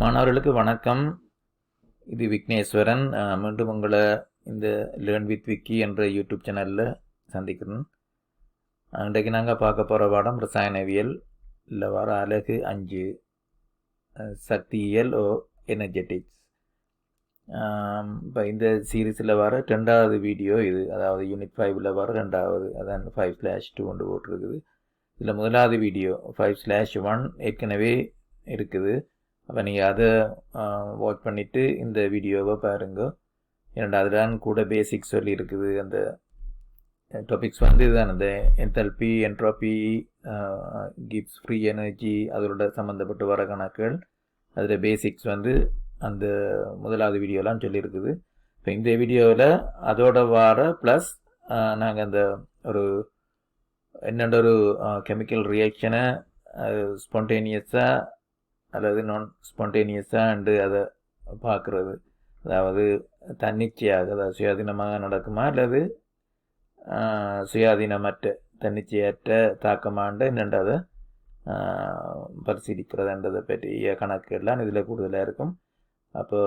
மாணவர்களுக்கு வணக்கம். இது விக்னேஸ்வரன். மீண்டும் உங்களை இந்த லேர்ன் வித் விக்கி என்ற யூடியூப் சேனலில் சந்திக்கிறேன். இன்றைக்கு நாங்கள் பார்க்க போகிற பாடம் ரசாயனவியல் இல்லை வர அலகு 5 சக்தியியல் எனர்ஜெட்டிக்ஸ். இப்போ இந்த சீரீஸில் வர 2வது வீடியோ இது, அதாவது யூனிட் 5ல் வர 2வது, அதான் 5/2 கொண்டு போட்டிருக்குது. இதில் முதலாவது வீடியோ 5/1 ஏற்கனவே இருக்குது. அப்போ நீங்கள் அதை வாட்ச் பண்ணிவிட்டு இந்த வீடியோவை பாருங்க. அதில் தான் கூட பேசிக்ஸ் சொல்லி இருக்குது. அந்த டாபிக்ஸ் வந்து இதுதான், அந்த enthalpy, entropy, Gibbs free energy, அதோட சம்மந்தப்பட்டு வர கணக்குகள். அதில் பேசிக்ஸ் வந்து அந்த முதலாவது வீடியோலாம் சொல்லியிருக்குது. இப்போ இந்த வீடியோவில் அதோட வர ப்ளஸ் நாங்கள் அந்த ஒரு என்னென்ன ஒரு கெமிக்கல் ரியாக்ஷனை ஸ்பான்டேனியஸாக அல்லது நான் ஸ்பான்டேனியஸாக அதை பார்க்குறது, அதாவது தன்னிச்சையாக, அதாவது சுயாதீனமாக நடக்குமா அல்லது சுயாதீனமற்ற தன்னிச்சையற்ற தாக்கமாண்ட என்னென்றதை பரிசீலிக்கிறதுன்றதை பற்றிய கணக்குகள்லாம் இதில் கூடுதலாக இருக்கும். அப்போ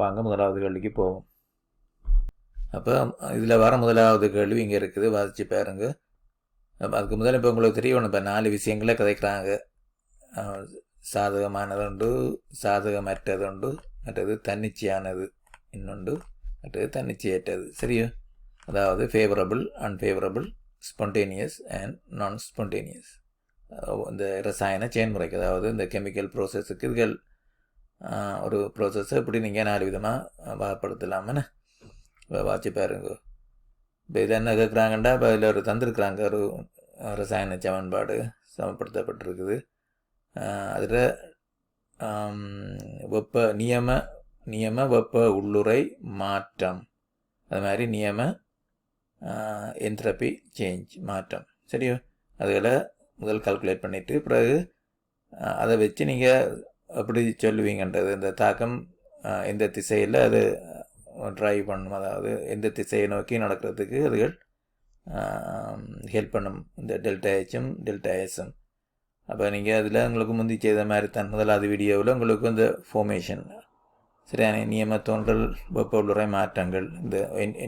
வாங்க முதலாவது கேள்விக்கு போவோம். அப்போ இதில் வர முதலாவது கேள்வி இங்கே இருக்குது, வாசித்து பாருங்க. அதுக்கு முதல்ல இப்போ உங்களுக்கு தெரியணும், இப்போ 4 விஷயங்களை கதைக்கிறாங்க. சாதகமானதுண்டு, சாதகமற்றதுண்டு, மற்றது தன்னிச்சையானது இன்னொன்று, மற்றது தன்னிச்சையற்றது. சரியோ? அதாவது ஃபேவரபிள், அன்ஃபேவரபிள், ஸ்பான்டேனியஸ் அண்ட் நான் ஸ்பான்டேனியஸ். இந்த ரசாயன செயல்முறைக்கு, அதாவது இந்த கெமிக்கல் ப்ரோசஸுக்கு இதுகள் ஒரு ப்ரோசஸை இப்படி நீங்கள் 4 விதமாக வகைப்படுத்தலாமன்னு வாட்சி பாருங்க. இப்போ இதில் என்ன கேட்குறாங்கண்டா, இப்போ இதில் ஒரு தந்திருக்கிறாங்க, ஒரு ரசாயன சமன்பாடு சமப்படுத்தப்பட்டிருக்குது. அதில் நியம வெப்ப உள்ளுறை மாற்றம், அது மாதிரி நியம என்ட்ரோபி சேஞ்ச் மாற்றம். சரியோ? அதில் முதல் கால்குலேட் பண்ணிவிட்டு பிறகு அதை வச்சு நீங்கள் எப்படி சொல்லுவீங்கன்றது, இந்த தாக்கம் எந்த திசையில் அது ட்ரைவ் பண்ணும், அதாவது எந்த திசையை நோக்கி நடக்கிறதுக்கு அதுகள் ஹெல்ப் பண்ணும், இந்த டெல்டா ஹெச்சும் டெல்டா எஸ்ஸும். அப்போ நீங்கள் அதில் உங்களுக்கு முந்தி செய்த மாதிரி தான் முதலாவது வீடியோவில் உங்களுக்கு இந்த ஃபார்மேஷன் சரியான நியம தோன்றல் வெப்ப உள்ளுறை மாற்றங்கள், இந்த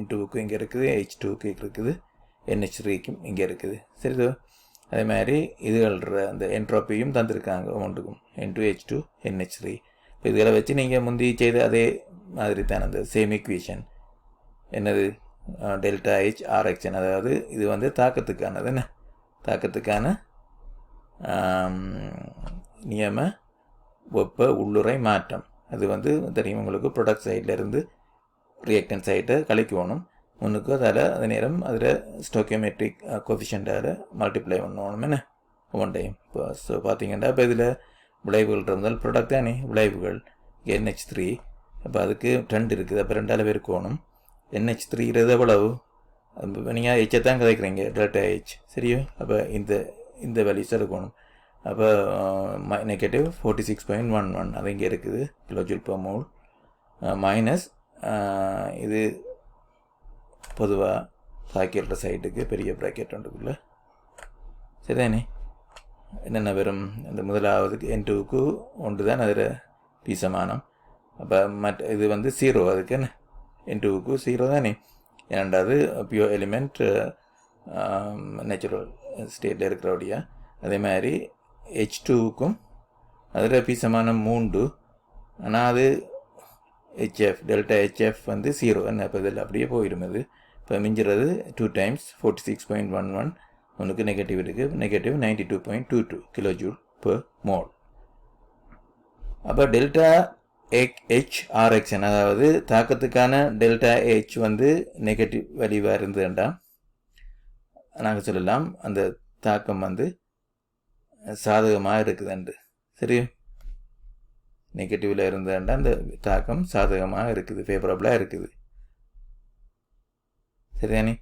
N2க்கும் இங்கே இருக்குது, H2க்கு இருக்குது, NH3க்கும் இங்கே இருக்குது. சரிதோ? அதே மாதிரி இதுகள் அந்த என்ட்ரோப்பியும் தந்திருக்காங்க ஒன்றுக்கும், N2 H2 NH3. இப்போ இதுகளை வச்சு நீங்கள் முந்தி செய்த அதே மாதிரி தான் அந்த சேம் ஈக்குவேஷன் என்னது டெல்டா H RXN, அதாவது இது வந்து தாக்கத்துக்கானது, என்ன தாக்கத்துக்கான நியம வெப்ப உள்ளுறை மாற்றம். அது வந்து தெரியும் உங்களுக்கு, ப்ரொடக்ட் சைட்லேருந்து ரியாக்டன் சைட்டை கழிக்கணும் முன்னுக்கு. அதில் அதே நேரம் அதில் ஸ்டோக்கியோமெட்ரிக் கோஃபிஷியன்ட்டால் மல்டிப்ளை பண்ணணும் என்ன ஒன் டைம். இப்போ ஸோ பார்த்தீங்கன்னா இப்போ இதில் விளைவுகள் இருந்தால் ப்ரொடக்ட் தானே விளைவுகள் NH3. அப்போ அதுக்கு 2 இருக்குது, அப்போ 2ஆல் பெருக்கணும். NH3 எவ்வளவு, நீங்கள் ஹெச்சை தான் கதைக்கிறீங்க, டெல்டா ஹெச். சரியோ? அப்போ இந்த வேல்யூஸ் எடுக்கணும். அப்போ நெகட்டிவ் 46.11 அது இங்கே இருக்குது, கிலோஜூல் பெர் மோல், மைனஸ் இது பொதுவாக பாக்கெட்டில் சைட்டுக்கு பெரிய ப்ராக்கெட் ஒன்றுக்குள்ளே. சரிதானே? என்னென்ன வரும், அந்த முதலாவதுக்கு N2க்கு 1 தான் அதில் பீசமானம். அப்போ இது வந்து 0, அதுக்கு என்ன N2க்கு 0 தானே. இரண்டாவது பியூர் எலிமெண்ட் நேச்சுரல் ஸ்டேட்டில் இருக்கிறபடியா. அதே மாதிரி H2க்கும் அதில் பீசமானம் 3, ஆனால் அது HF டெல்டா HF வந்து 0 என்ன. இப்போ இதில் அப்படியே போயிடும். அது இப்போ மிஞ்சுறது 2 டைம்ஸ் 46.11, ஒன்றுக்கு நெகட்டிவ் இருக்குது, நெகட்டிவ் 92.22 கிலோஜூல் பெர் மோல். அப்போ டெல்டா H RXN, அதாவது தாக்கத்துக்கான டெல்டா H வந்து நெகட்டிவ் வேல்யூவாக இருந்ததுண்டா நாங்கள் சொல்லலாம் அந்த தாக்கம் வந்து சாதகமாக இருக்குதுண்டு. சரி, நெகட்டிவில் இருந்ததுண்டா அந்த தாக்கம் சாதகமாக இருக்குது, ஃபேவரபுளாக இருக்குது. சரிதானே?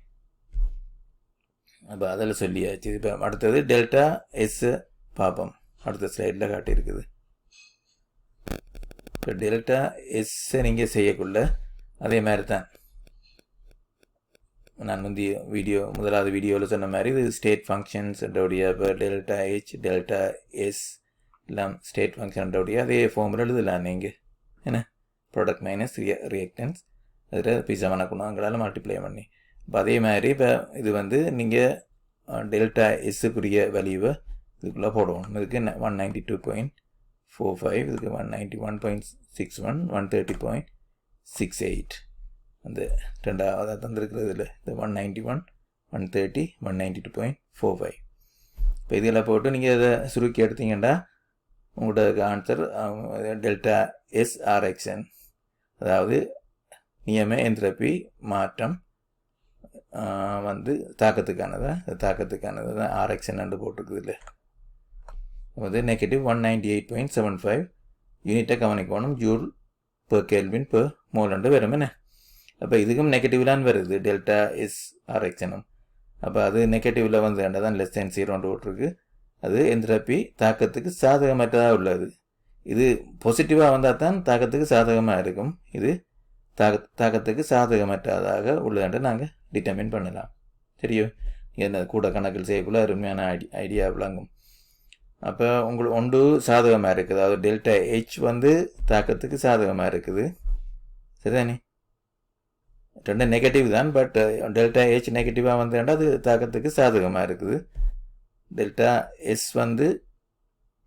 அப்போ அதில் சொல்லியாச்சு. இப்போ அடுத்தது டெல்டா எஸ் பார்ப்போம், அடுத்த ஸ்லைடில் காட்டியிருக்குது. இப்போ டெல்டா எஸ்ஸை நீங்கள் செய்யக்குள்ள அதே மாதிரி தான் நான் முதலாவது வீடியோவில் சொன்ன மாதிரி இது state functions delta H delta S எல்லாம் ஸ்டேட் ஃபங்க்ஷனோடைய அதே ஃபார்முலா எழுதலாம் நீங்கள் என்ன ப்ராடக்ட் மைனஸ் ரியாக்டன்ஸ் அதில் பிசமான குணங்களால் மல்டிப்ளை பண்ணி இப்போ அதே மாதிரி இப்போ இது வந்து நீங்கள் டெல்டா எஸ்ஸுக்குரிய வேல்யூவை இதுக்குள்ளே போடுவோம் இதுக்கு 192.45 இதுக்கு 191.61 130.68 அந்த ரெண்டாவது தந்திருக்கிறதுல இந்த 191 130 192.45 இப்போ இதெல்லாம் போட்டு நீங்கள் இதை சுருக்கி எடுத்தீங்கன்னா உங்களோட ஆன்சர் டெல்டா எஸ்ஆர்எக்ஸ்என் அதாவது நியம என்ட்ரோபி மாற்றம் வந்து தாக்கத்துக்கானது தான் ஆர்எக்ஸ்என் போட்டிருக்குது இல்லை வந்து நெகட்டிவ் 198.75 யூனிட்டை கவனிக்கணும் joule per kelvin per mole வரும் என்ன அப்போ இதுக்கும் நெகட்டிவ்லான்னு வருது டெல்டா எஸ் ஆர்எக்ஸ்எனும் அப்போ அது நெகட்டிவில் வந்து தான் லெஸ் தேன் 0 போட்டிருக்கு அது என்ட்ரோபி தாக்கத்துக்கு சாதகமற்றதாக உள்ளது இது பாசிட்டிவாக வந்தால் தான் தாக்கத்துக்கு சாதகமாக இருக்கும் இது தாக்கத்துக்கு சாதகமற்றதாக உள்ளதுன்ட்டு நாங்கள் டிட்டர்மின் பண்ணலாம் சரியோ என்ன கூட கணக்கில் செய்யக்குள்ள அருமையான ஐடியா விளங்கும் அப்போ உங்களுக்கு ஒன்று சாதகமாக இருக்குது அதாவது டெல்டா ஹெச் வந்து தாக்கத்துக்கு சாதகமாக இருக்குது சரிதானே ரெண்டு நெகட்டிவ் தான் பட் டெல்டா ஹெச் நெகட்டிவாக வந்தேன்டா அது தாக்கத்துக்கு சாதகமாக இருக்குது டெல்டா எஸ் வந்து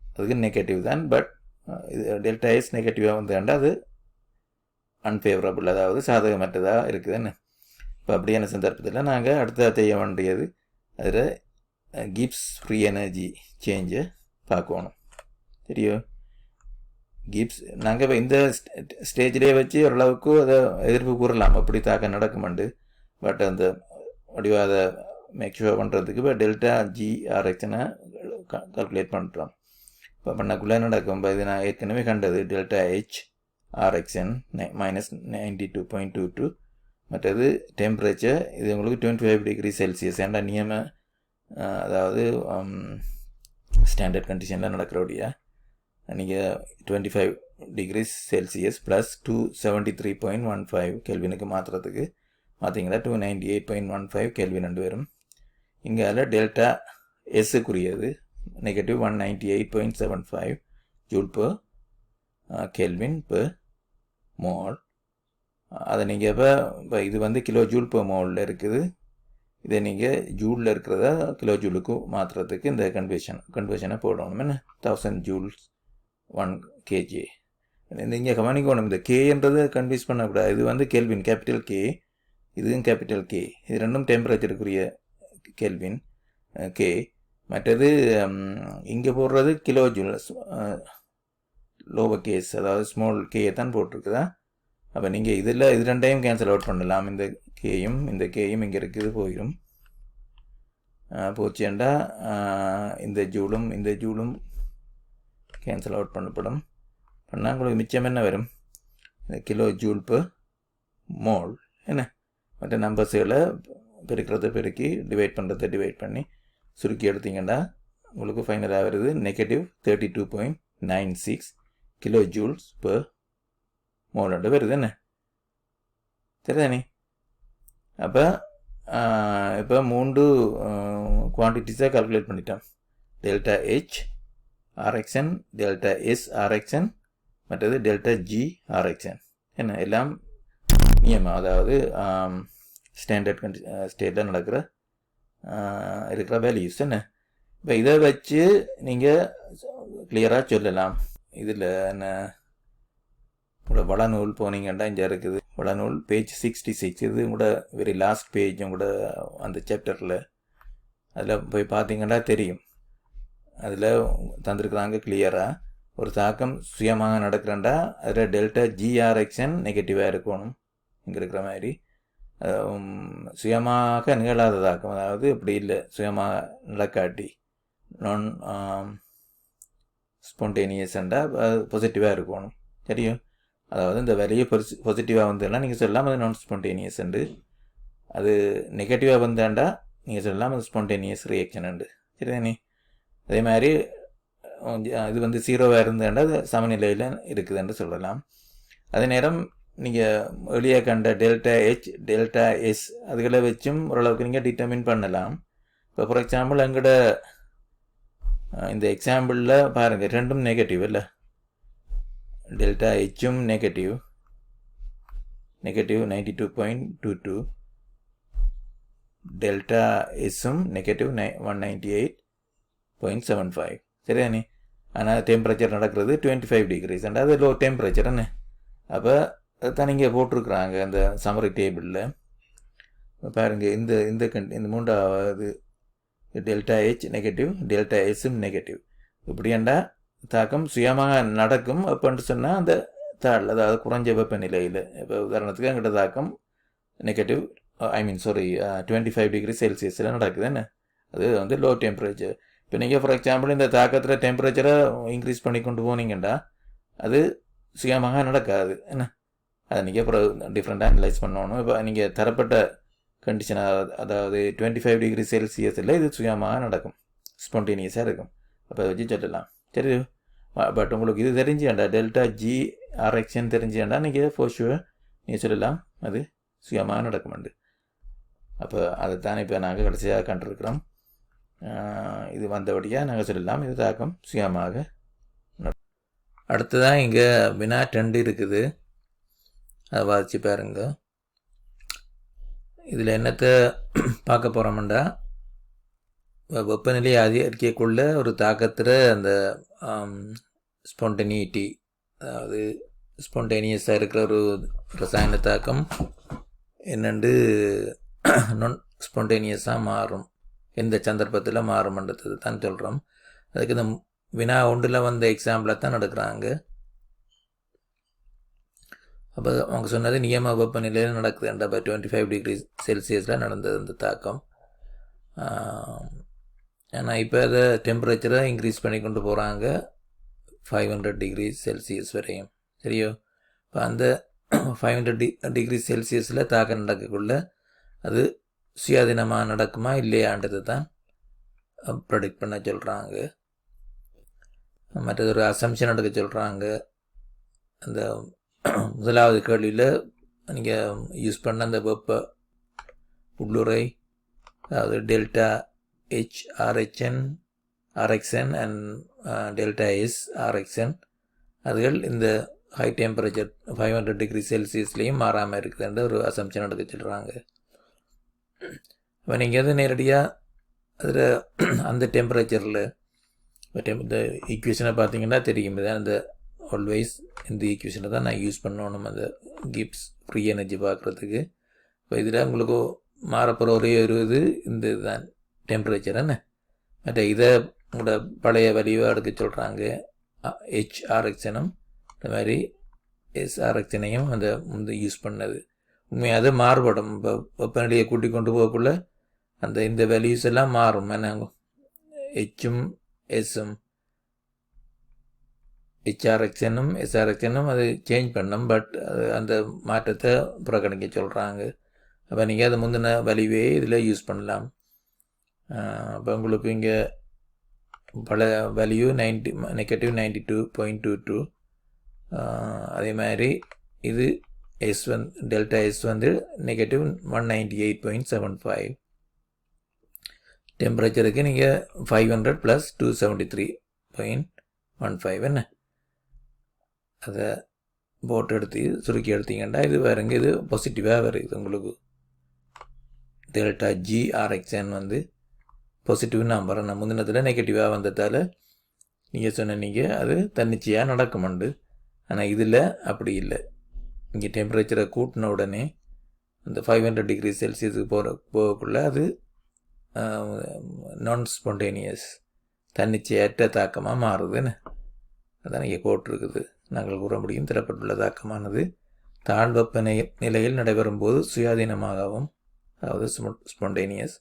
அதுக்கு நெகட்டிவ் தான் பட் டெல்டா எஸ் நெகட்டிவாக வந்தேன்டா அது அன்ஃபேவரபிள் அதாவது சாதகமற்றதாக இருக்குதுன்னு இப்போ அப்படியான சந்தர்ப்பத்தில் நாங்கள் அடுத்த செய்ய வேண்டியது அதில் கிப்ஸ் ஃப்ரீ எனர்ஜி சேஞ்சை பார்க்கணும் சரியோ கிப்ஸ் நாங்கள் இப்போ இந்த ஸ்டேஜ்லேயே வச்சு ஓரளவுக்கு அதை எதிர்ப்பு கூறலாம் அப்படி தாக்க நடக்குமெண்டு பட் அந்த வடிவாத மேக் ஷுவர் பண்ணுறதுக்கு இப்போ டெல்டா ஜிஆர்எக்ஸ்னை கால்குலேட் பண்ணுறோம் இப்போ பண்ணக்குள்ளே நடக்கும் இப்போ இது நான் ஏற்கனவே கண்டது டெல்டா ஹெச் ஆர்எக்ஸ்என் -92.22 மற்றது டெம்பரேச்சர் இது உங்களுக்கு 25 டிகிரி செல்சியஸ் ஏன்டா நியம அதாவது ஸ்டாண்டர்ட் கண்டிஷனில் நடக்கிறபடியா நீங்கள் 25 டிகிரி செல்சியஸ் ப்ளஸ் 273.15 கெல்வினுக்கு மாற்றுறதுக்கு பார்த்தீங்கன்னா 298.15 கெல்வின் ரெண்டு பேரும் இங்கே அதில் டெல்டா எஸ்ஸுக்குரியது negative 198.75 joule per kelvin per mole அதை நீங்கள் இப்போ இது வந்து கிலோ ஜூல் per மோலில் இருக்குது இதை நீங்கள் ஜூலில் இருக்கிறத கிலோ ஜூலுக்கு மாற்றுறதுக்கு இந்த கன்வர்ஷனை போடணும் என்ன 1000 ஜூல்ஸ் 1 kg நீங்கள் கவனிக்கணும் இந்த கேன்றது கன்வியூஸ் பண்ணக்கூடாது இது வந்து கெல்வின் கேபிட்டல் கே இதுவும் கேபிட்டல் கே இது ரெண்டும் டெம்பரேச்சருக்குரிய கெல்வின் கே மற்றது இங்கே போடுறது கிலோ ஜூல் லோவர் கேஸ் அதாவது ஸ்மால் கேயை தான் போட்டிருக்குதா அப்போ நீங்கள் இது ரெண்டையும் கேன்சல் அவுட் பண்ணலாம் இந்த கேயும் இங்கே இருக்குது போயிடும் போச்சேண்டா இந்த ஜூலும் கேன்சல் அவுட் பண்ணப்படும் பண்ணால் உங்களுக்கு மிச்சம் என்ன வரும் கிலோ ஜூல் per மோல் என்ன மற்ற நம்பர்ஸுகளை பெருக்கி டிவைட் பண்ணி சுருக்கி எடுத்தீங்கன்னா உங்களுக்கு ஃபைனலாக வருது negative 32.96 kilo joules per mole வருது என்ன சரிதானே அப்போ இப்போ 3 குவான்டிட்டிஸாக கால்குலேட் பண்ணிட்டோம் delta H RXN delta S RXN மற்றது டெல்டா ஜி ஆர்எக்ஸ்என் என்ன எல்லாம் நியமம் அதாவது ஸ்டாண்டர்ட் ஸ்டேட்டில் நடக்கிற இருக்கிற வேல்யூஸ் என்ன இப்போ இதை வச்சு நீங்கள் கிளியராக சொல்லலாம் இதில் என்ன உங்களோட வளநூல் போனீங்கன்னா இங்கே இருக்குது வளநூல் பேஜ் 66 இது உங்களோட வெரி லாஸ்ட் பேஜ் உங்களோட அந்த சாப்டரில் அதில் போய் பார்த்தீங்கன்னா தெரியும் அதில் தந்திருக்கிறாங்க கிளியராக ஒரு தாக்கம் சுயமாக நடக்கிறண்டா அதில் டெல்டா ஜிஆர்எக்ஸ்என் நெகட்டிவாக இருக்கணும் இங்கே இருக்கிற மாதிரி சுயமாக நிகழாத தாக்கம் அதாவது இப்படி இல்லை சுயமாக நடக்காட்டி நான் ஸ்பான்டேனியஸ்ண்டா பாசிட்டிவாக இருக்கணும் சரியும் அதாவது இந்த வேலையை பாசிட்டிவாக வந்ததுன்னா நீங்கள் சொல்லலாம் அது நான் ஸ்பான்டேனியஸ் உண்டு அது நெகட்டிவாக வந்தாண்டா நீங்கள் சொல்லலாம் அது ஸ்பான்டேனியஸ் ரியாக்ஷன் உண்டு சரிதானே அதே மாதிரி இது வந்து 0வாக இருந்தாண்டா அது சமநிலையில் இருக்குதுன்னு சொல்லலாம் அதே நேரம் நீங்கள் வெளியே கண்ட டெல்டா ஹெச் டெல்டா எஸ் அதுகளை வச்சும் ஓரளவுக்கு நீங்கள் டிட்டர்மின் பண்ணலாம் இப்போ ஃபார் எக்ஸாம்பிள் எங்களோட இந்த எக்ஸாம்பிளில் பாருங்கள் ரெண்டும் நெகட்டிவ் இல்லை, டெல்டா ஹெச்சும் நெகட்டிவ் 92.22, டெல்டா எஸ்ஸும் நெகட்டிவ் 198.75 சரிதானே. ஆனால் டெம்பரேச்சர் நடக்கிறது 25 டிகிரிஸ், அது லோ டெம்பரேச்சர் என்ன. அப்போ அதுதான் இங்கே போட்டிருக்குறாங்க அந்த சம்மரி டேபிளில் பாருங்கள். இந்த மூன்றாவது டெல்டா ஹெச் நெகட்டிவ், டெல்டா எஸ்ஸும் நெகட்டிவ். இப்படியாண்டா தாக்கம் சுயமாக நடக்கும் அப்படின்னு சொன்னால் அந்த தாள், அதாவது குறைஞ்ச வெப்பநிலையில். இப்போ உதாரணத்துக்கு எங்கிட்ட தாக்கம் நெகட்டிவ் 25 டிகிரி செல்சியஸில் நடக்குது என்ன, அது வந்து லோ டெம்பரேச்சர். இப்போ நீங்கள் ஃபார் எக்ஸாம்பிள் இந்த தாக்கத்தில் டெம்பரேச்சரை இன்க்ரீஸ் பண்ணி கொண்டு போனீங்கன்னா அது சுயமாக நடக்காது என்ன. அதை நீங்கள் அப்புறம் டிஃப்ரெண்ட்டாக அனலைஸ் பண்ணணும். இப்போ நீங்கள் தரப்பட்ட கண்டிஷன், அதாவது 25 டிகிரி செல்சியஸில் இது சுயமாக நடக்கும், ஸ்பான்டேனியஸாக இருக்கும். அப்போ அதை வச்சு சொல்லலாம். சரி, பட் உங்களுக்கு இது தெரிஞ்சுண்டா டெல்டா ஜி ஆர்எக்ஸ்ன்னு தெரிஞ்சுண்டா நீங்கள் ஃபோர் ஷுவர் நீங்கள் சொல்லலாம் அது சுயமாக நடக்கும்ண்டு. அப்போ அதை தானே இப்போ நாங்கள் கடைசியாக கண்டிருக்கிறோம். இது வந்தபடியாக நாங்கள் சொல்லலாம் இது தாக்கம் சுயமாக. அடுத்ததான் இங்கே வினா 2 இருக்குது, அதை வாசித்து பாருங்க. இதில் என்னத்தை பார்க்க போகிறோம்டா, வெப்பநிலை அதிகரிக்கக்குள்ள ஒரு தாக்கத்தில் அந்த ஸ்பான்டேனிட்டி, அதாவது ஸ்பான்டேனியஸாக இருக்கிற ஒரு ரசாயன தாக்கம் என்னென்று நான் ஸ்பான்டேனியஸாக மாறும், எந்த சந்தர்ப்பத்தில் மாறும்ன்றது தான் சொல்கிறோம். அதுக்கு இந்த வினா 1 வந்த எக்ஸாம்பிளாக தான் நடக்கிறாங்க. அப்போ அவங்க சொன்னது நியம வெப்பநிலையில் நடக்குதுன்ற 25 டிகிரி செல்சியஸில் நடந்தது அந்த தாக்கம். ஆனால் இப்போ அதை டெம்பரேச்சரை இன்க்ரீஸ் பண்ணி கொண்டு போகிறாங்க 500 டிகிரி செல்சியஸ் வரையும். சரியோ, இப்போ அந்த 500 டிகிரி செல்சியஸில் தாக்கம் நடக்கக்குள்ள அது சுயாதீனமாக நடக்குமா இல்லையான்றது தான் ப்ரெடிக்ட் பண்ண சொல்கிறாங்க. மற்றது ஒரு அசம்ஷன் எடுக்க சொல்கிறாங்க. அந்த முதலாவது கேள்வியில் நீங்கள் யூஸ் பண்ண அந்த வெப்ப உள்ளுறை, அதாவது டெல்டா ஹெச் ஆர்ஹெச்என் RXN and delta S RXN, அதுகள் இந்த ஹை டெம்பரேச்சர் 500 டிகிரி செல்சியஸ்லேயும் மாறாமல் இருக்குதுன்ற ஒரு அசம்ஷன் எடுக்க சொல்கிறாங்க. இப்போ நீங்கள் எது நேரடியாக அதில் அந்த டெம்பரேச்சரில் இந்த ஈக்குவேஷனை பார்த்தீங்கன்னா தெரியும். தான் அந்த ஆல்வேஸ் இந்த ஈக்குவேஷனை தான் நான் யூஸ் பண்ணணும் அந்த கிப்ஸ் ஃப்ரீ எனர்ஜி பார்க்குறதுக்கு. இப்போ இதில் உங்களுக்கு மாறப்போகிற ஒரே ஒரு இது இந்த இதுதான் டெம்பரேச்சர் என்ன. மற்ற இதை உங்களோட பழைய வலிவாக எடுக்க சொல்கிறாங்க. ஹெச்ஆர்எக்ஸனும் இந்த மாதிரி எஸ்ஆர்எக்ஸனையும் அந்த யூஸ் பண்ணது உண்மையாக அது மாறுபடும். இப்போ வெப்பநிலையை கூட்டி கொண்டு போகக்குள்ள அந்த இந்த வேல்யூஸ் எல்லாம் மாறும். என்ன ஹெச்சும் எஸ்ஸும் ஹெச்ஆர்எக்ஸனும் எஸ்ஆர்எக்ஸனும் அது சேஞ்ச் பண்ணும். பட் அது அந்த மாற்றத்தை புறக்கணிக்க சொல்கிறாங்க. அப்போ நீங்கள் அதை முந்தின வேல்யூவே இதில் யூஸ் பண்ணலாம். அப்போ உங்களுக்கு இங்கே பல வேல்யூ நெகட்டிவ் 92.22, அதே மாதிரி இது எஸ் டெல்டா எஸ் நெகட்டிவ் 198.75. டெம்பரேச்சருக்கு நீங்கள் 500 + 273.15 என்ன, அதை போட்டு எடுத்து சுருக்கி எடுத்தீங்கன்னா இது வேறுங்க, இது பாசிட்டிவாக வருது உங்களுக்கு. டெல்டா ஜி ஆர்எக்ஸ்என் பாசிட்டிவ் நம்பர், நான் முந்தினத்தில் நெகட்டிவாக வந்ததால் நீங்கள் சொன்னீங்க அது தன்னிச்சையாக நடக்குமெண்டு. ஆனால் இதில் அப்படி இல்லை. இங்கே டெம்பரேச்சரை கூட்டின உடனே அந்த 500 டிகிரி செல்சியஸுக்கு போகக்குள்ள அது நான் ஸ்பான்டேனியஸ் தன்னிச்சையற்ற தாக்கமாக மாறுதுன்னு அதான் இங்கே போட்டிருக்குது. நாங்கள் கூற முடியும் தரப்பட்டுள்ள தாக்கமானது தாழ்வெப்ப நிலையில் நடைபெறும் போது சுயாதீனமாகவும், அதாவது ஸ்பான்டேனியஸ்,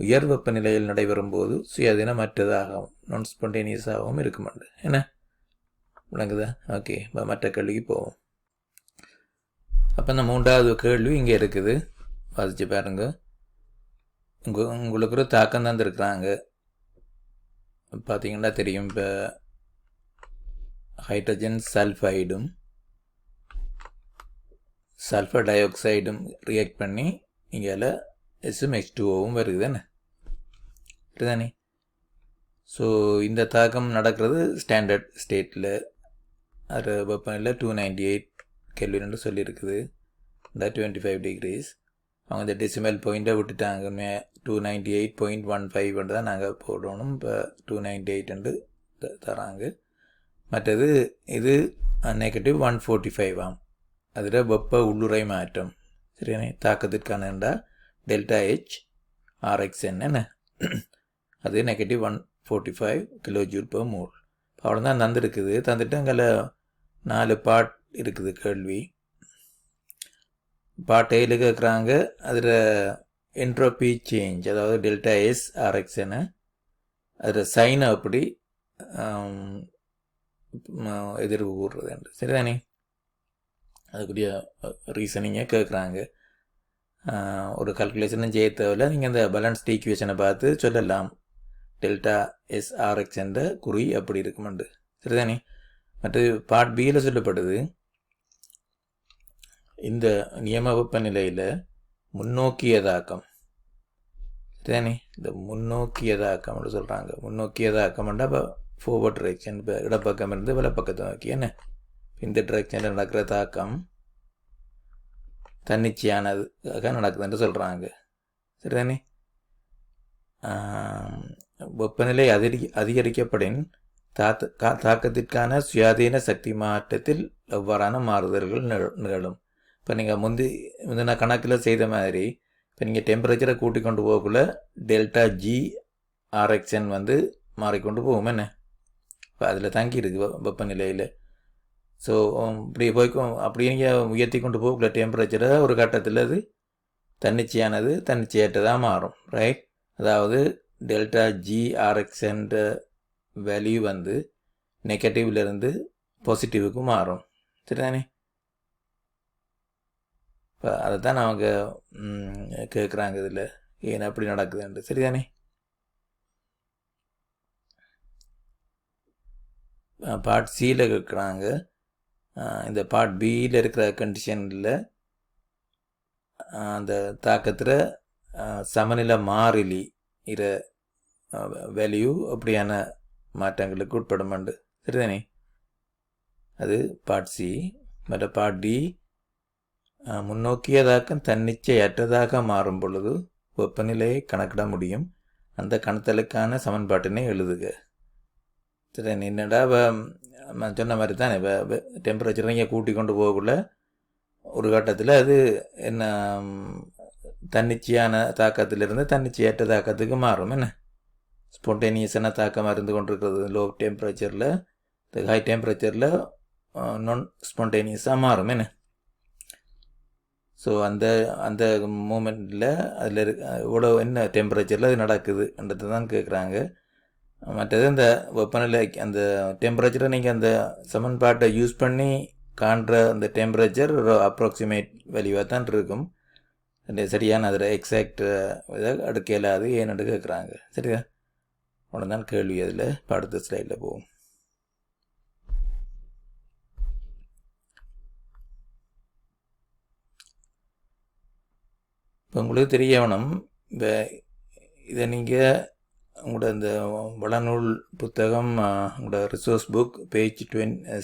உயர் வெப்பநிலையில் நடைபெறும் போது சுயாதீனமற்றதாகவும் நான் ஸ்பான்டேனியஸாகவும் இருக்குமாண்டு என்ன விளங்குதா? ஓகே, இப்போ மற்ற கேள்விக்கு போவோம். அப்போ இந்த 3வது கேள்வி இங்கே இருக்குது, வாசிச்சு பாருங்க. உங்களுக்கு ஒரு தாக்கம் தந்துருக்குறாங்க. பார்த்தீங்கன்னா தெரியும். இப்போ ஹைட்ரஜன் சல்ஃபைடும் சல்ஃபர் டை ஆக்சைடும் ரியாக்ட் பண்ணி இங்கே எஸ்எம் H2O வருது தானே, சரிதானே? ஸோ இந்த தாக்கம் நடக்கிறது ஸ்டாண்டர்ட் ஸ்டேட்டில், அது வெப்பநிலை 298 கெல்வின்னு சொல்லியிருக்குது. இந்த 25 டிகிரிஸ். அவங்க இந்த டெசிமல் பாயிண்ட்டை விட்டுட்டாங்க. 298.15 தான் நாங்கள் போடணும். இப்போ 298 தராங்க. மற்றது இது -145 ஆம். அதில் வெப்ப உள்ளுறை மாற்றம் சரியானே தாக்கத்திற்கானண்டா ΔH RXN என்ன அது -145 kJ/mol. அவ்வளோதான் தந்துருக்குது. தந்துட்டு அங்கே 4 பார்ட் இருக்குது கேள்வி. பார்ட் ஏழு கேட்குறாங்க. அதில் என்ட்ரோபி சேஞ்ச், அதாவது ΔS RXN, அதில் சைனை அப்படி எதிர்வு கூறுறது சரிதானே. அதுக்குரிய ரீசனிங்கை கேட்குறாங்க. ஒரு கால்குலேஷனும் செய்ய தேவையில்ல. நீங்கள் அந்த பேலன்ஸ்ட் ஈக்குவேஷனை பார்த்து சொல்லலாம் ΔS RXN குறி அப்படி இருக்குமெண்டு சரிதானே. மற்ற பார்ட் பியில் சொல்லப்படுது, இந்த நியம வெப்பநிலையில் முன்னோக்கியதாக்கம் சரிதானே. இந்த முன்னோக்கியதாக்கம்னு சொல்கிறாங்க. முன்னோக்கியதாக்கம்ண்டா இப்போ ஃபார்வர்ட் டிரெக்ஷன், இப்போ இடப்பக்கம் இருந்து வலப்பக்கத்தை நோக்கி என்ன இந்த டிரெக்ஷனில் நடக்கிற தாக்கம் தன்னிச்சையானதுக்காக நடக்குதுன்னு சொல்கிறாங்க சரிதானே. வெப்பநிலை அதிகரிக்கப்படின் தாக்கத்திற்கான சுயாதீன சக்தி மாற்றத்தில் எவ்வாறான மாறுதல்கள் நிகழும். இப்போ நீங்கள் முந்தின கணக்கில் செய்த மாதிரி இப்போ நீங்கள் டெம்பரேச்சரை கூட்டி கொண்டு போகக்குள்ள ΔG RXN மாறிக்கொண்டு போகும் என்ன. இப்போ அதில் தங்கி இருக்குது வெப்பநிலையில். ஸோ இப்படி அப்படியே நீங்கள் உயர்த்தி கொண்டு போகக்குள்ள டெம்பரேச்சரை ஒரு கட்டத்தில் அது தன்னிச்சையற்றதாக மாறும் ரைட். அதாவது ΔG RXN வேல்யூ நெகட்டிவ்லேருந்து பாசிட்டிவுக்கு மாறும் சரிதானே. இப்போ அதை தான் அவங்க கேட்குறாங்க இதில் ஏன் அப்படி நடக்குதுன்ட்டு சரிதானே. பார்ட் சியில் கேட்குறாங்க. இந்த பார்ட் பியில் இருக்கிற கண்டிஷனில் அந்த தாக்கத்தில் சமநிலை மாறிலி வேல்யூ அப்படியான மாற்றங்களுக்கு உட்படுமாண்டு சரிதானே. அது பார்ட் சி. மற்ற பார்ட் டி முன்னோக்கியதாக்கம் தன்னிச்சையற்றதாக மாறும் பொழுது வெப்பநிலையை கணக்கிட முடியும். அந்த கணத்தலுக்கான சமன்பாட்டினை எழுதுக சரி. என்னடா சொன்ன மாதிரி தான் இப்போ டெம்பரேச்சரை இங்கே கூட்டி கொண்டு போகக்குள்ள ஒரு கட்டத்தில் அது என்ன தன்னிச்சையான தாக்கத்திலிருந்து தன்னிச்சையற்ற தாக்கத்துக்கு மாறும் என்ன. ஸ்பான்டேனியஸான தாக்கமாக இருந்து கொண்டிருக்கிறது லோ டெம்பரேச்சரில், ஹை டெம்பரேச்சரில் நான் ஸ்பான்டேனியஸாக மாறும் என்ன. ஸோ அந்த மூமெண்ட்டில் அதில் இவ்வளோ என்ன டெம்பரேச்சரில் அது நடக்குதுன்றது தான் கேட்குறாங்க. மற்றது இந்த வெப்பநிலை அந்த டெம்பரேச்சரை நீங்கள் அந்த சமன்பாட்டை யூஸ் பண்ணி காண்ற அந்த டெம்பரேச்சர் ஒரு அப்ராக்சிமேட் வேல்யூவாக தான் இருக்கும். சரியான அதில் எக்ஸாக்ட் இதை அடுக்க இயலாது ஏன்னு கேட்குறாங்க சரியா. உடனே தான் கேள்வி. அதில் இப்போ அடுத்த ஸ்லைடில் போகும். இப்போ உங்களுக்கு தெரிய வேணும், இப்போ இதை நீங்கள் உங்களோட இந்த வளநூல் புத்தகம் உங்களோட ரிசோர்ஸ் புக் பேஜ்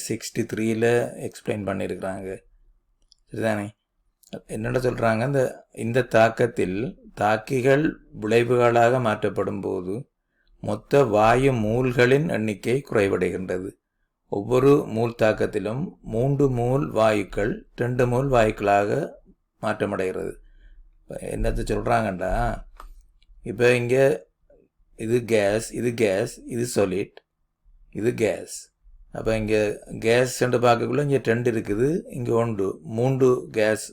63 எக்ஸ்பிளைன் பண்ணியிருக்கிறாங்க சரிதானே. என்னென்ன சொல்கிறாங்க, இந்த தாக்கத்தில் தாக்கிகள் விளைவுகளாக மாற்றப்படும் போது மொத்த வாயு மூல்களின் எண்ணிக்கை குறைவடைகின்றது. ஒவ்வொரு மூல் தாக்கத்திலும் 3 மூல் வாயுக்கள் 2 மூல் வாயுக்களாக மாற்றமடைகிறது. என்னத்தை சொல்கிறாங்கண்டா, இப்போ இங்கே இது கேஸ், இது சாலிட், இது கேஸ். அப்போ இங்கே கேஸ் ரெண்டு பார்க்கக்குள்ள இங்கே 2 இருக்குது, இங்கே 1, 3 கேஸ்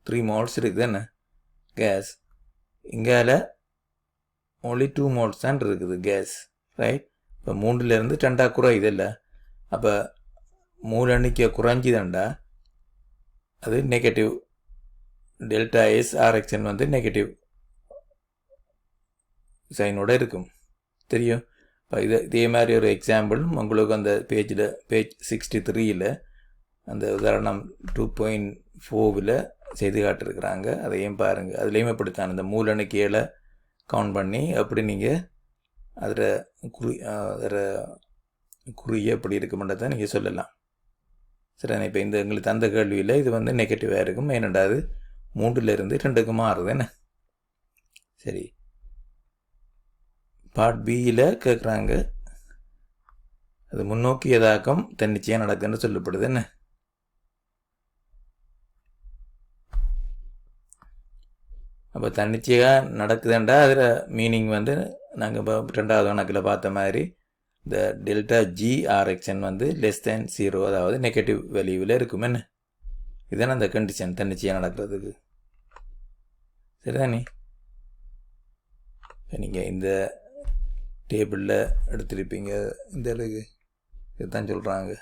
3 moles இருக்குது என்ன கேஸ். இங்கால only 2 moles தான் இருக்குது கேஸ் ரைட். இப்போ 3லேருந்து 2 குறையுது இல்லை. அப்போ மூல் எண்ணிக்கை குறைஞ்சிதண்டா அது நெகட்டிவ். ΔS RXN நெகட்டிவ் சைனோட இருக்கும் தெரியும். இப்போ இதே மாதிரி ஒரு எக்ஸாம்பிள் உங்களுக்கு அந்த பேஜ் 63 அந்த உதாரணம் 2.4 செய்து காட்டிருக்கிறாங்க. அதையும் பாருங்கள். அதுலேயும் இப்படித்தான் இந்த மூல் எண்ணிக்கையில் கவுண்ட் பண்ணி அப்படி நீங்கள் அதில் குறிய எப்படி இருக்குமென்றதை நீங்கள் சொல்லலாம். சரி, இப்போ இந்த எங்களுக்கு தந்த கேள்வியில் இது வந்து நெகட்டிவாக இருக்கும். ஏனென்றால் 3லிருந்து 2க்கு மாறுது என்ன. சரி, பார்ட் பியில் கேட்குறாங்க, அது முன்னோக்கியதாக்கம் தன்னிச்சையாக நடக்குதுன்னு சொல்லப்படுது என்ன. அப்போ தன்னிச்சையாக நடக்குதுன்றா அதில் மீனிங் வந்து நாங்கள் இப்போ 2வது கணக்கில் பார்த்த மாதிரி இந்த டெல்டா GRxn வந்து <0, அதாவது நெகட்டிவ் வேல்யூவில் இருக்கும் என்ன. இதுதானே அந்த கண்டிஷன் தன்னிச்சையாக நடக்கிறதுக்கு. சரிதானே. இப்போ நீங்கள் இந்த டேபிளில் எடுத்துருப்பீங்க, இந்த அளவுக்கு இதுதான் சொல்கிறாங்க.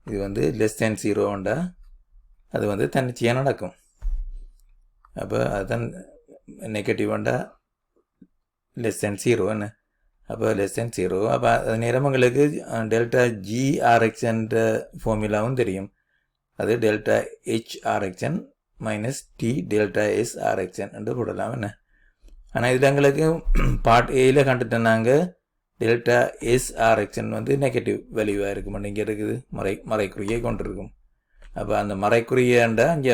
இது வந்து <0 அது வந்து தன்னிச்சையாக நடக்கும். அப்போ அதுதான் நெகட்டிவ்ண்டா <0 என்ன. அப்போ <0. அப்போ அது நேரம் உங்களுக்கு டெல்டா GRxn ஃபார்முலாவும் தெரியும். அது delta HRxn minus T delta SRxn என்று போடலாம் என்ன. ஆனால் இதில் எங்களுக்கு பார்ட் ஏயில் கண்டுட்டோன்னாங்க டெல்டா SRxn வந்து நெகட்டிவ் வேல்யூவாக இருக்கும். இங்கே இருக்குது மறைக்குறியை கொண்டிருக்கும். அப்போ அந்த மறைக்குறியண்டா இங்கே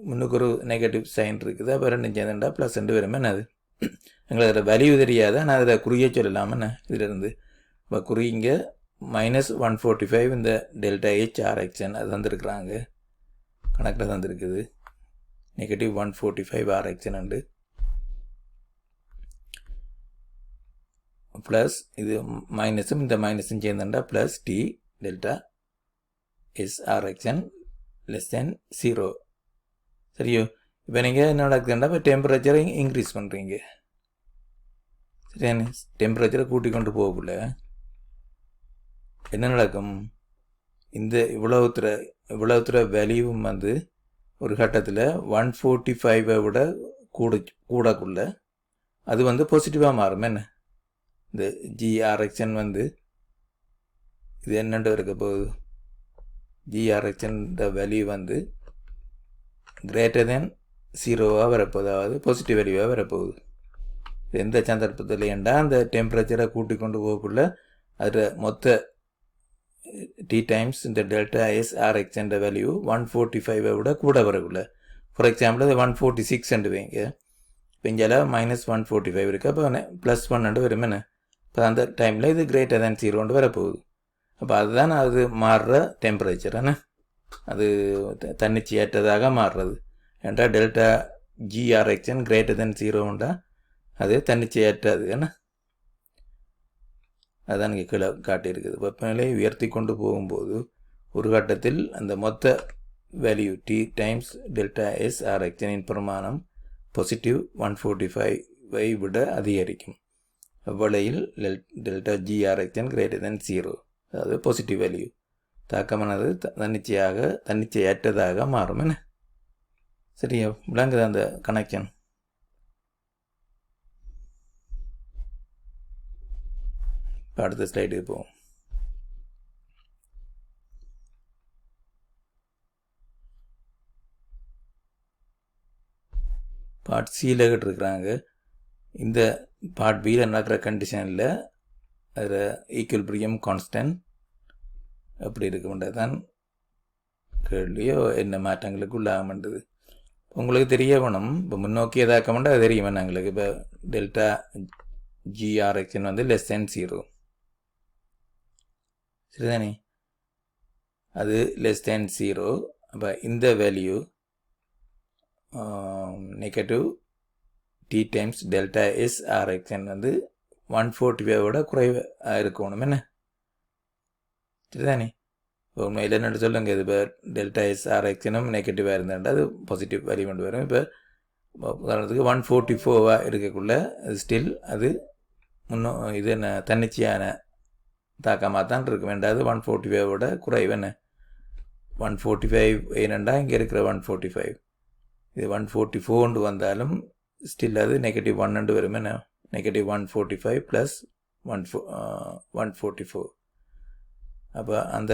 முன்னுக்கு ஒரு நெகட்டிவ் சைன் இருக்குது. அப்போ 2 சேர்ந்துண்டா +2 வரும் என்ன. அது எங்களுக்கு அதில் வேல்யூ தெரியாது, ஆனால் அதில் குறிய சொல்லலாம் என்ன இதிலிருந்து. இப்போ குறிங்க -145 இந்த டெல்டா HRxn அது தந்துருக்குறாங்க, கணக்கில் தந்துருக்குது. -145 Rxn உண்டு. ப்ளஸ் இது மைனஸும் இந்த மைனஸும் சேர்ந்துண்டா ப்ளஸ் T டெல்டா SRxn <0. சரியோ. இப்போ நீங்கள் என்ன நடக்குதுன்னா இப்போ டெம்பரேச்சரை இன்க்ரீஸ் பண்ணுறீங்க. சரியானே. டெம்பரேச்சரை கூட்டி கொண்டு போகக்குள்ள என்ன நடக்கும், இந்த இவ்வளவுத்துற வேல்யூவும் வந்து ஒரு கட்டத்தில் 145 விட கூடக்குள்ள அது வந்து பாசிட்டிவாக மாறும் என்ன. இந்த GRxn வந்து இது என்னென்று இருக்க போகுது, GRxn வேல்யூ வந்து <0 வரப்போகுது, அதாவது பாசிட்டிவ் வேல்யூவாக வரப்போகுது. எந்த சந்தர்ப்பத்தில் ஏண்டா அந்த டெம்பரேச்சரை கூட்டி கொண்டு போகக்குள்ள அதில் மொத்த T டைம்ஸ் இந்த டெல்டா SRxn வேல்யூ 145 விட கூட வரக்குள்ள. ஃபார் எக்ஸாம்பிள் அது 146 வைங்க. இப்போ இங்கே -145 இருக்குது. அப்போ +1 வரும் என்ன. இப்போ அந்த டைமில் இது <0 வரப்போகுது. அப்போ அதுதான் அது மாறுற டெம்பரேச்சர் என்ன. அது தன்னிச்சையற்றதாக மாறுறது. ஏன்டா டெல்டா GRxn <0 அது தன்னிச்சையற்றது என்ன. அதுதான் இங்கே கீழே காட்டியிருக்குது. வெப்பநிலை உயர்த்தி கொண்டு போகும்போது ஒரு கட்டத்தில் அந்த மொத்த value T times delta SRxn பிரமாணம் +145 விட அதிகரிக்கும். அவ்வளையில் டெல்டா GRxn <0, அதாவது பாசிட்டிவ் வேல்யூ தாக்கமானது தன்னிச்சையற்றதாக மாறும் என்ன. சரியா விளங்குது அந்த கனெக்ஷன். அடுத்த ஸ்லைடு போவோம். பார்ட் சியில் இருக்கிறாங்க. இந்த பார்ட் பியில் நடக்கிற கண்டிஷனில் அதில் ஈக்குவலிபிரியம் கான்ஸ்டன்ட் எப்படி இருக்குன்றது தான் கேள்வியோ, என்ன மாற்றங்களுக்கு உள்ளாகமென்றது உங்களுக்கு தெரிய வேணும். இப்போ முன்னோக்கியதாக்கமெண்டா அது தெரியுமா எங்களுக்கு. இப்போ டெல்டா GRxn வந்து <0. சரிதானே. அது <0. அப்போ இந்த value negative T times delta SRxn வந்து 145 விட குறைவாக இருக்கணும் என்ன. சரிதானே. இப்போ உண்மையில் என்னென்னு சொல்லுங்க, இது இப்போ டெல்டா SRxn நெகட்டிவாக இருந்தால் அது பாசிட்டிவ் வேல்யூ கொண்டு வரும். இப்போ உதாரணத்துக்கு 144 இருக்கக்குள்ள அது ஸ்டில் அது இது என்ன தன்னிச்சையான தாக்கமாக தான் இருக்கும். வேண்டாது 145 விட குறைவு என்ன. 145 ஏனெண்டா இங்கே இருக்கிற 145 இது 144 வந்தாலும் ஸ்டில் அது -1 வரும் என்ன. -145 + 144. அப்போ அந்த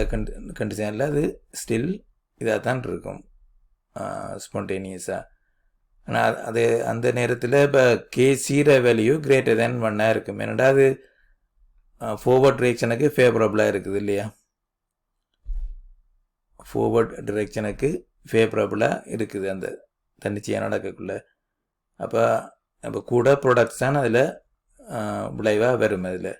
கண்டிஷனில் அது ஸ்டில் இதாக தான் இருக்கும் ஸ்பான்டேனியஸாக. ஆனால் அது அந்த நேரத்தில் இப்போ கேசியோட வேல்யூ கிரேட்டர் தேன் 1 இருக்கும். ஏன்னா அது ஃபார்வர்ட் டிரெக்ஷனுக்கு ஃபேவரபுளாக இருக்குது இல்லையா, ஃபார்வர்ட் டிரெக்ஷனுக்கு ஃபேவரபுளாக இருக்குது அந்த தன்னிச்சையாக நடக்கக்குள்ள. அப்போ கூட ப்ராடக்ட்ஸ் தான் அதில் விளைவாக வரும். அதில்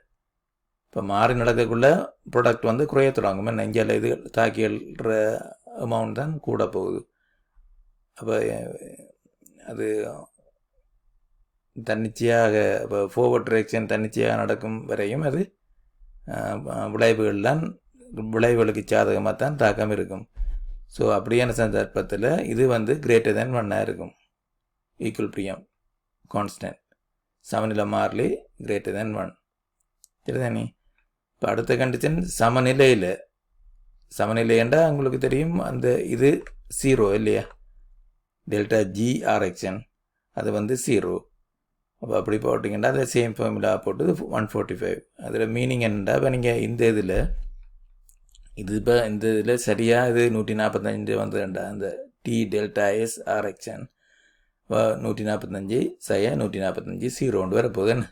இப்போ மாறி நடக்கக்குள்ள ப்ராடக்ட் வந்து குறைய தொடங்கும். நெஞ்சால் இது தாக்கிடுற அமௌண்ட் தான் கூட போகுது. அப்போ அது தன்னிச்சையாக இப்போ ஃபார்வர்ட் டிரெக்ஷன் தன்னிச்சையாக நடக்கும் வரையும் அது விளைவுகளுக்கு சாதகமாக தான் தாக்கம் இருக்கும். ஸோ அப்படியான சந்தர்ப்பத்தில் இது வந்து கிரேட்டர் தேன் 1 இருக்கும். ஈக்குவல்பிரியம் கான்ஸ்டன்ட் சமநிலை மாறிலி கிரேட்டர் தேன் 1. சரிதானே? இப்போ அடுத்த கண்டிஷன் சமநிலைண்டா உங்களுக்கு தெரியும், அந்த இது 0 இல்லையா, டெல்டா ஜி ஆர்எக்ஷன் அது வந்து 0. அப்போ அப்படி போட்டிங்கன்னா அதை சேம் ஃபார்முலா போட்டு 145. அதில் மீனிங் என்னண்டா, இப்போ நீங்கள் இந்த இதில் இந்த இதில் சரியாக இது 145 வந்துடா, அந்த டி டெல்டா எஸ் ஆர்எக்ஷன் 145 145 0 வரப்போகுதுன்னு.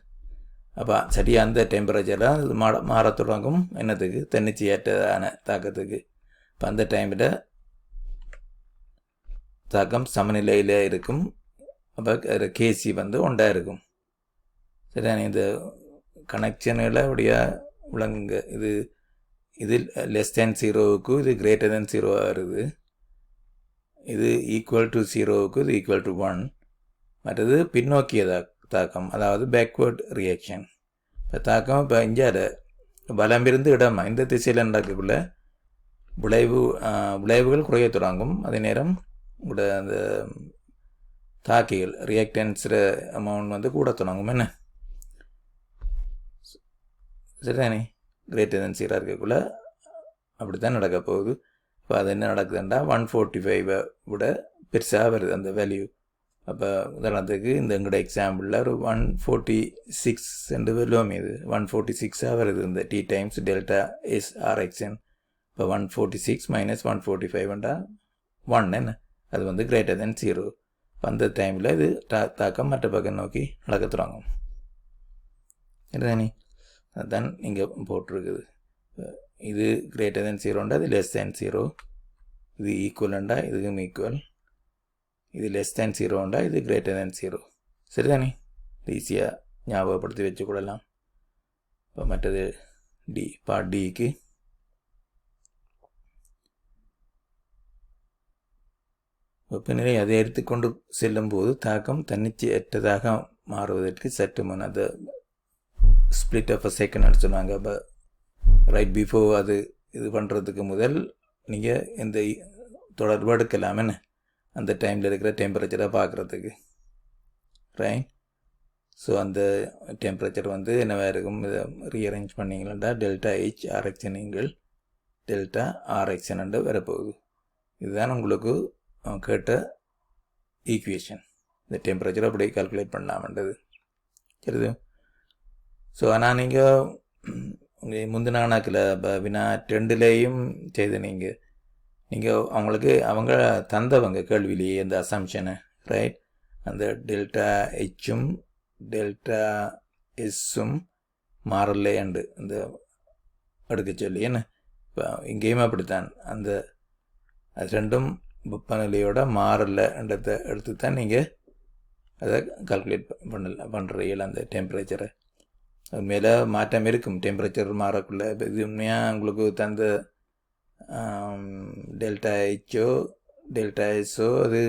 அப்போ சரியாக அந்த டெம்பரேச்சரில் அது மாற தொடங்கும். என்னத்துக்கு? தன்னிச்சையற்றதான தாக்கத்துக்கு. இப்போ அந்த டைமில் தாக்கம் சமநிலையில் இருக்கும். அப்போ கேசி வந்து 1 இருக்கும். சரிதானே? இந்த கனெக்ஷனில் அப்படியா விளங்குங்க. இது லெஸ் தேன் 0க்கு இது கிரேட்டர் தேன் 0 வருது. இது ஈக்குவல் டு 0க்கு இது ஈக்குவல் டு 1. மற்றது பின்னோக்கிய தாக்கம், அதாவது பேக்வேர்ட் ரியாக்ஷன். இப்போ தாக்கம் இப்போ இஞ்சாத வலம்பிருந்து இடமா இந்த திசையில் நடக்கக்குள்ள விளைவுகள் குறைய தொடங்கும். அதே நேரம் கூட அந்த தாக்கிகள் ரியாக்டன்ஸில் அமௌண்ட் வந்து கூட தொடங்கும். என்ன சரிதானே? கிரேட்டர் தேன் 0 இருக்கக்குள்ள அப்படி தான் நடக்க போகுது. இப்போ அது என்ன நடக்குதுன்னா 145 விட பெருசாக வருது அந்த வேல்யூ. அப்போ உதாரணத்துக்கு இந்த எங்களோட எக்ஸாம்பிளில் ஒரு 146 என்று வெல்லுவோம். இது 146 வருது இந்த டி டைம்ஸ் டெல்டா எஸ் ஆர்எக்ஷன். இப்போ 146 மைனஸ் 145 1 என்ன, அது வந்து கிரேட்டர் தேன் 0. அந்த டைமில் இது தாக்கம் மற்ற பக்கம் நோக்கி நடக்க தொடங்கும். சரிதானே? அதுதான் இங்கே போட்டிருக்குது. இது கிரேட்டர் தேன் 0, அது லெஸ் தேன் 0. இது ஈக்குவலண்டா இதுக்கும் ஈக்குவல். இது லெஸ் தேன் 0, இது கிரேட்டர் தேன் 0. சரிதானே? ஈஸியாக ஞாபகப்படுத்தி வச்சுக்கொள்ளலாம். இப்போ மற்றது பார்ட் டிக்கு வெப்பநிலை அதை எடுத்துக்கொண்டு செல்லும் போது தாக்கம் தன்னிச்சையற்றதாக மாறுவதற்கு சற்று முன் அந்த ஸ்பிளிட் ஆஃப் அ செகண்ட் சொன்னாங்க. அப்போ ரைட் பிஃபோர் அது இது பண்ணுறதுக்கு முதல் நீங்கள் இந்த தொடர்பு எடுக்கலாமே அந்த டைமில் இருக்கிற டெம்பரேச்சரை பார்க்குறதுக்கு. ரைட்? ஸோ அந்த டெம்பரேச்சர் வந்து என்னவாக இருக்கும், இதை ரீஅரேஞ்ச் பண்ணிங்களா டெல்டா ஹெச் ஆர்எக்ஷன் டெல்டா ஆர்எக்ஷன் வரப்போகுது. இதுதான் உங்களுக்கு கேட்ட ஈக்குவேஷன். இந்த டெம்பரேச்சரை அப்படியே கால்குலேட் பண்ணலாமன்றது. சரிது? ஸோ ஆனால் நீங்கள் உங்கள் முந்தின கணக்கில் இப்போ வினா 2லேயும் செய்து நீங்கள் அவங்க தந்தவங்க கேள்வியிலேயே அந்த அசம்ஷனை, ரைட்? அந்த டெல்டா ஹெச்சும் டெல்டா எஸ்ஸும் மாறலையண்டு அந்த எடுக்க சொல்லி என்ன. இப்போ இங்கேயும் அப்படித்தான், அது ரெண்டும் வெப்பநிலையோட மாறலைன்றதை எடுத்து தான் நீங்கள் அதை கால்குலேட் பண்ணுறீங்க அந்த டெம்பரேச்சரை. அது மேலே மாற்றம் இருக்கும் டெம்பரேச்சர் மாறக்குள்ள. இது உண்மையாக உங்களுக்கு தந்த டெல்டா ஹெச்சோ டெல்டா எஸ்ஸோ அது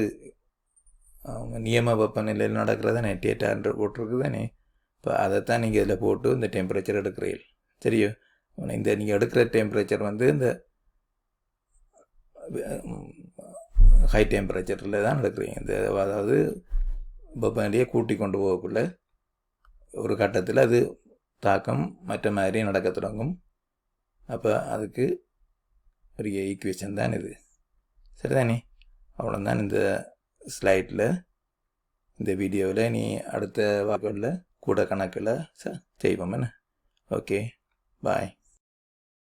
நியம வெப்பநிலையில் நடக்கிறதானே 8800 போட்டிருக்குதானே. இப்போ அதைத்தான் நீங்கள் இதில் போட்டு இந்த டெம்பரேச்சர் எடுக்கிறீர்கள். சரியோ? இந்த நீங்கள் எடுக்கிற டெம்பரேச்சர் வந்து இந்த ஹை டெம்பரேச்சரில் தான் எடுக்கிறீங்க. இந்த அதாவது வெப்பநிலையை கூட்டி கொண்டு போகக்குள்ள ஒரு கட்டத்தில் அது தாக்கம் மற்ற மாதிரி நடக்க தொடங்கும். அப்போ அதுக்கு ஒரு ஈக்குவேஷன் தான் இது. சரிதானே? அவ்வளோதான் இந்த ஸ்லைடில். இந்த வீடியோவில் நீ அடுத்த வாக்குகளில் கூட கணக்கில் செய்வோம். என்ன? ஓகே, பாய்.